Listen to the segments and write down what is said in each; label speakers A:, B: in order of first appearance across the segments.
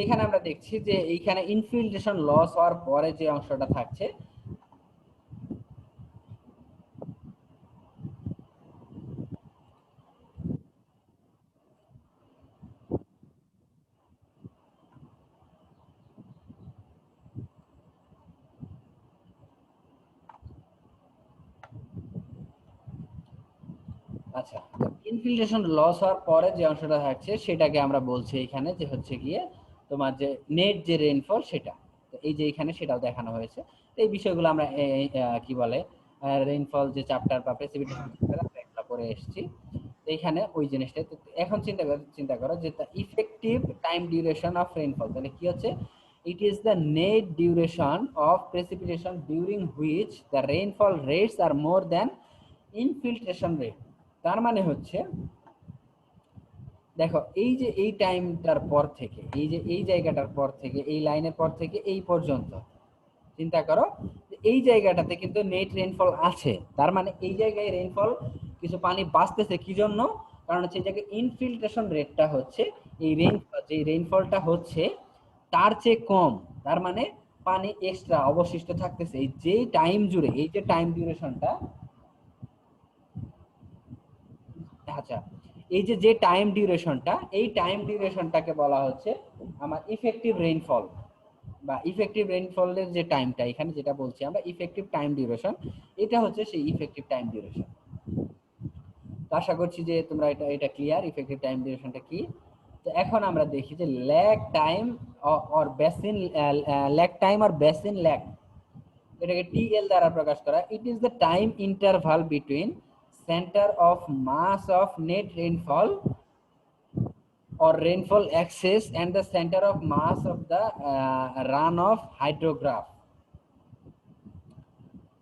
A: এখানে আমরা দেখছি যে এইখানে ইনফিল্ট্রেশন লস হওয়ার পরে যে অংশটা থাকছে আচ্ছা, ইনফিল্ট্রেশন লস হওয়ার পরে যে অংশটা থাকছে সেটাকে আমরা বলছি এখানে যে হচ্ছে গিয়ে তোমার যে নেট যে রেইনফল সেটা। তো এই যে এখানে সেটাও দেখানো হয়েছে। এই বিষয়গুলো আমরা কি বলে রেইনফল যে চ্যাপ্টার বা প্রেসিপিটেশন চ্যাপ্টার আমরা এগুলো পড়ে এসেছি। তো এইখানে ওই জিনিসটা তো এখন চিন্তা করো যে effective time duration of rainfall তাহলে কি হচ্ছে, it is the net duration of precipitation during which the rainfall rates are more than infiltration rate. তার মানে হচ্ছে দেখো এই যে এই টাইমটার পর থেকে এই যে এই জায়গাটার পর থেকে এই লাইনের পর থেকে এই পর্যন্ত চিন্তা করো এই জায়গাটাতে কিন্তু নেট রেইনফল আছে। তার মানে এই জায়গায় রেইনফল কিছু পানি বাঁচতেছে কি জন্য, কারণ হচ্ছে এই জায়গায় ইনফিল্ট্রেশন রেটটা হচ্ছে এই রেইনফলটা হচ্ছে তার চেয়ে কম। তার মানে পানি এক্সট্রা অবশিষ্ট থাকতেছে এই যে টাইম জুড়ে, এই যে টাইম ডিউরেশনটা। আচ্ছা, এই যে যে টাইম ডিউরেশনটা এই টাইম ডিউরেশনটাকে বলা হচ্ছে আমার ইফেক্টিভ রেইনফল বা ইফেক্টিভ রেইনফলের যে টাইমটা এখানে যেটা বলছি আমরা ইফেক্টিভ টাইম ডিউরেশন, এটা হচ্ছে সেই ইফেক্টিভ টাইম ডিউরেশন। তো আশা করছি যে তোমরা এটা এটা ক্লিয়ার ইফেক্টিভ টাইম ডিউরেশনটা কি। তো এখন আমরা দেখি যে lag time or basin, lag time or basin lag, এটাকে টিএল দ্বারা প্রকাশ করা। It is the time interval between centre of mass of net rainfall or rainfall axis and the center of mass of the run of hydrograph.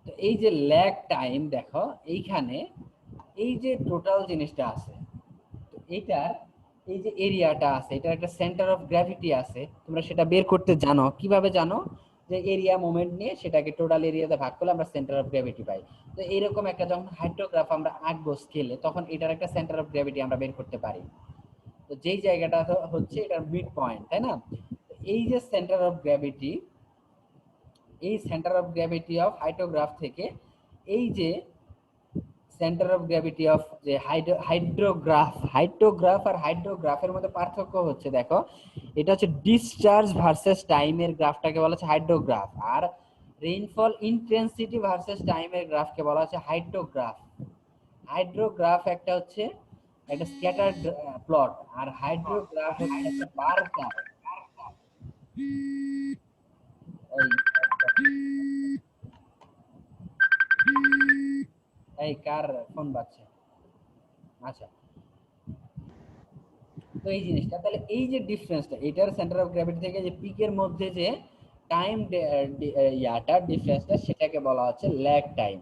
A: তো এই যে lag time দেখো এইখানে এই যে টোটাল জিনিসটা আছে, তো এইটার এই যে এরিয়াটা আছে এটার একটা সেন্টার অফ গ্র্যাভিটি আছে। তোমরা সেটা বের করতে জানো কিভাবে জানো, যে এরিয়া মোমেন্ট নিয়ে সেটাকে টোটাল এরিয়াতে ভাগ করলে আমরা সেন্টার অফ গ্র্যাভিটি পাই। তো এইরকম একটা যখন হাইড্রোগ্রাফ আমরা আঁকবো স্কেলে তখন এটার একটা সেন্টার অফ গ্র্যাভিটি আমরা বের করতে পারি। তো যেই জায়গাটা হচ্ছে এটার মিড পয়েন্ট, তাই না? এই যে সেন্টার অফ গ্র্যাভিটি, এই centre of gravity of hydrograph থেকে এই যে সেন্টার অফ গ্র্যাভিটি অফ যে হাইড্রোগ্রাফ আর হাইড্রোগ্রাফের মধ্যে পার্থক্য হচ্ছে দেখো, এটা হচ্ছে ডিসচার্জ ভার্সেস টাইমের গ্রাফটাকে বলা হচ্ছে হাইড্রোগ্রাফ, আর রেইনফল ইন্টেন্সিটি ভার্সেস টাইমের গ্রাফকে বলা হচ্ছে হাইড্রোগ্রাফ। হাইড্রোগ্রাফ একটা হচ্ছে একটা স্ক্যাটার্ড প্লট, আর হাইড্রোগ্রাফ হচ্ছে একটা বার চার্ট। এই কার ফোন বাজছে? আচ্ছা, তো এই জিনিসটা তাহলে এই যে ডিফারেন্সটা এটার সেন্টার অফ গ্র্যাভিটি থেকে যে পিকের মধ্যে যে টাইম ইয়াটা ডিফারেন্সটা সেটাকে বলা হচ্ছে lag time.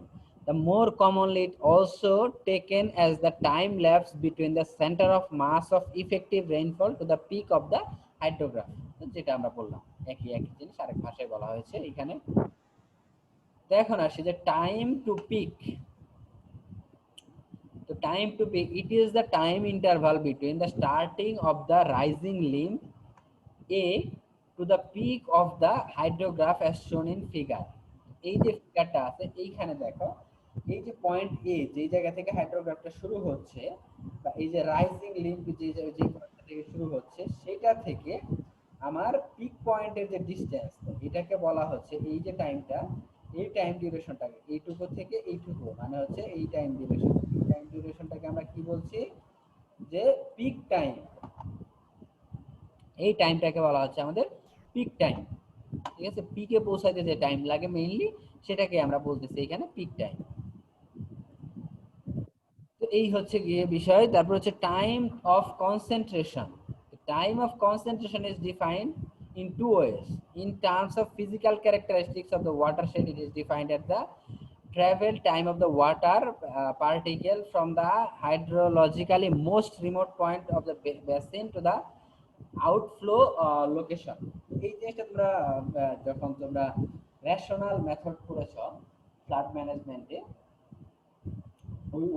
A: The more commonly it also taken as the time lapse between the center of mass of effective rainfall to the peak of the hydrograph। যেটা আমরা বললাম একই একই জিনিস আরেক ভাষায় বলা হয়েছে এখানে। তো এখন আসি যে time to peak. So time to peak, it is the time interval between the starting of the rising limb A to the peak of the hydrograph as shown in figure। এই যে ফিগারটা আছে এইখানে দেখো, এই যে পয়েন্ট এ যে জায়গা থেকে হাইড্রোগ্রাফটা শুরু হচ্ছে বা এই যে রাইজিং লিম্ব যে যে পয়েন্ট থেকে শুরু হচ্ছে সেটা থেকে আমার পিক পয়েন্টের যে ডিসটেন্স এটাকে বলা হচ্ছে এই যে টাইমটা, এই টাইম ডিউরেশনটাকে এইটুকু থেকে এইটুকু মানে হচ্ছে এই টাইম ডিউরেশন। এই টাইম ডিউরেশনটাকে আমরা কি বলছি, যে পিক টাইম। এই টাইমটাকে বলা হচ্ছে আমাদের পিক টাইম। ঠিক আছে, পিকে পৌঁছাইতে যে টাইম লাগে মেইনলি সেটাকে আমরা বলতেছি এখানে পিক টাইম। তো এই হচ্ছে গিয়ে বিষয়। তারপর হচ্ছে time of concentration. Time of concentration is defined in two ways. In terms of physical characteristics of the watershed, it is defined as the travel time of the water particle from the hydrologically most remote point of the basin to the outflow location. এই জিনিসটা তোমরা যখন তোমরা rational method পড়েছ flood ম্যানেজমেন্টে,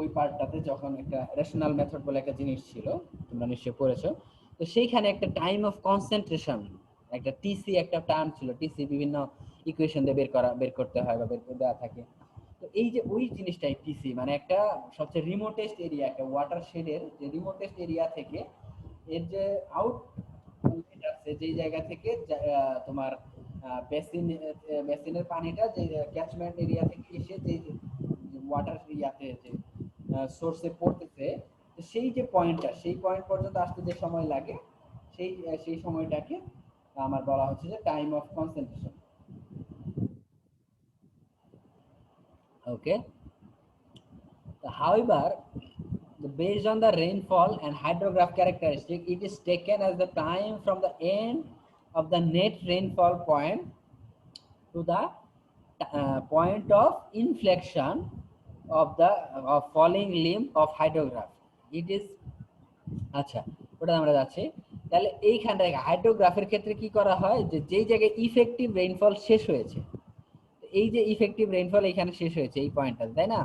A: ওই পার্টটাতে যখন একটা রেশনাল মেথড বলে একটা জিনিস ছিল তোমরা নিশ্চয়ই পড়েছো। তো সেইখানে একটা টাইম অফ কনসেন্ট্রেশন একটা টিসি একটা টার্ম ছিল, টিসি বিভিন্ন ইকুয়েশন দিয়ে বের করতে হয় বা বের করে দেওয়া থাকে। তো এই যে ওই জিনিসটাই টিসি, মানে একটা সবচেয়ে রিমোটেস্ট এরিয়া, একটা ওয়াটার শেডের যে রিমোটেস্ট এরিয়া থেকে এর যে আউট আছে, যেই জায়গা থেকে তোমার বেসিন, বেসিনের পানিটা যে ক্যাচমেন্ট এরিয়া থেকে এসে যে ওয়াটার এরিয়াতে যে সোর্সে পড়তেছে, সেই যে পয়েন্টটা, সেই পয়েন্ট পর্যন্ত আসতে যে সময় লাগে, সেই সেই সময়টাকে আমার বলা হচ্ছে যে time of concentration. Okay, however, based on the rainfall and hydrograph characteristic, it is taken as the time from the end of the net rainfall point to the point of inflection of the falling limb of hydrograph. It is আচ্ছা, ওটা আমরা যাচ্ছি। তাহলে এইখানটা হাইড্রোগ্রাফের ক্ষেত্রে কি করা হয়, যে যেই জায়গায় ইফেক্টিভ রেইনফল শেষ হয়েছে, এই যে ইফেক্টিভ রেইনফল এখানে শেষ হয়েছে এই পয়েন্টটা, তাই না?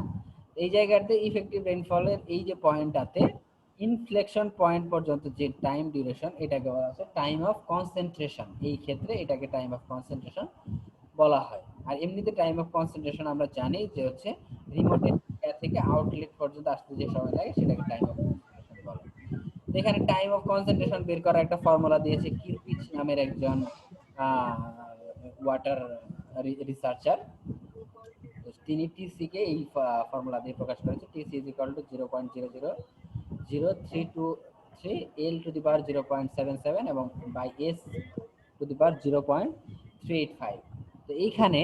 A: এই জায়গাতে ইফেক্টিভ রেইনফলের এই যে পয়েন্টটাতে ইনফ্লেকশন পয়েন্ট পর্যন্ত যে টাইম ডিউরেশন, এটাকে বলা হচ্ছে টাইম অফ কনসেন্ট্রেশন। এই ক্ষেত্রে এটাকে টাইম অফ কনসেন্ট্রেশন বলা হয়। আর এমনিতে টাইম অফ কনসেন্ট্রেশন আমরা জানি যে হচ্ছে রিমোট এরিয়া থেকে আউটলেট পর্যন্ত আসতে যে সময় লাগে সেটাকে টাইম অফ কনসেন্ট্রেশন বলে। এখানে টাইম অফ কনসেন্ট্রেশন বের করার একটা ফর্মুলা দিয়েছে কিরপিচ নামের একজন ওয়াটার রিসার্চার। তিনি টিসি কে এই ফর্মুলা দিয়ে প্রকাশ করেছে। TC is equal to 0.00032 L to the power 0.77 এবং by S to the power 0.385। তো এইখানে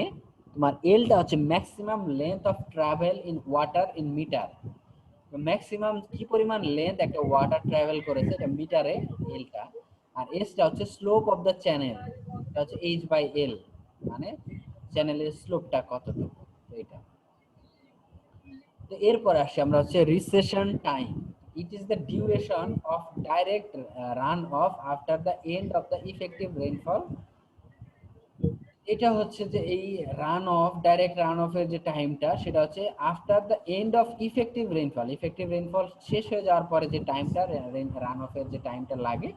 A: তোমার এলটা হচ্ছে maximum length of travel in water in meter. Maximum কি পরিমাণ লেন্থ একটা ওয়াটার ট্রাভেল করেছে এটা মিটারে এলটা। আর এসটা হচ্ছে স্লোপ অফ দ্য চ্যানেল, এটা হচ্ছে এইচ বাই এল, মানে চ্যানেলের স্লোপটা কতটুকু, এটা। তো এরপর আসি আমরা হচ্ছে recession time. It is the duration of direct run of after the end of the effective rainfall. এটা হচ্ছে যে এই run of, direct run of এর যে টাইমটা, সেটা হচ্ছে after the end of effective rainfall. Effective rainfall শেষ হয়ে যাওয়ার পরে যে টাইমটা রান অফ এর যে টাইমটা লাগে,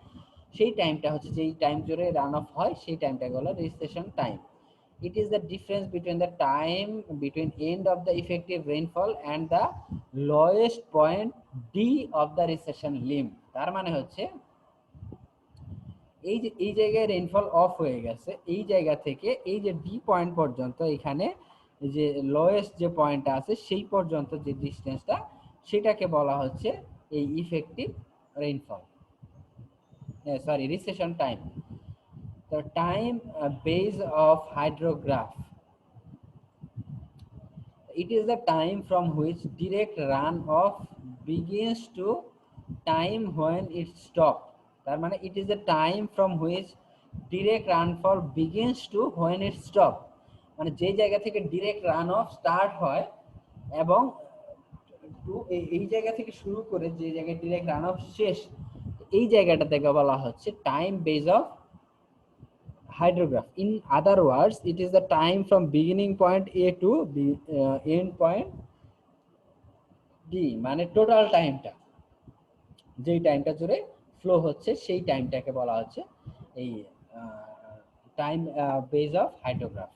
A: সেই টাইমটা হচ্ছে যেই টাইম জুড়ে রান অফ হয় সেই টাইমটাকে বলে recession time. It is the difference between the time between end of the effective rainfall and the lowest point D of the recession limb. তার মানে হচ্ছে এই যে এই জায়গায় রেইনফল অফ হয়ে গেছে, এই জায়গা থেকে এই যে ডি পয়েন্ট পর্যন্ত এখানে যে লোয়েস্ট যে পয়েন্টটা আছে সেই পর্যন্ত যে ডিসটেন্সটা, সেটাকে বলা হচ্ছে এই effective rainfall, sorry recession time. The time base of hydrograph, it is the time from which direct runoff begins to time when it stopped. তার মানে it is the time from which direct rainfall begins to when it stopped, মানে যে জায়গা থেকে direct run of start হয় এবং এই জায়গা থেকে শুরু করে যে জায়গায় ডিরেক্ট রান অফ শেষ, এই জায়গাটা থেকে বলা হচ্ছে time base of hydrograph. In other words, it is the time from beginning point A to end point D, মানে টোটাল টাইমটা, যেই টাইমটা জুড়ে ফ্লো হচ্ছে সেই টাইমটাকে বলা হচ্ছে এই টাইম বেস অফ হাইড্রোগ্রাফ।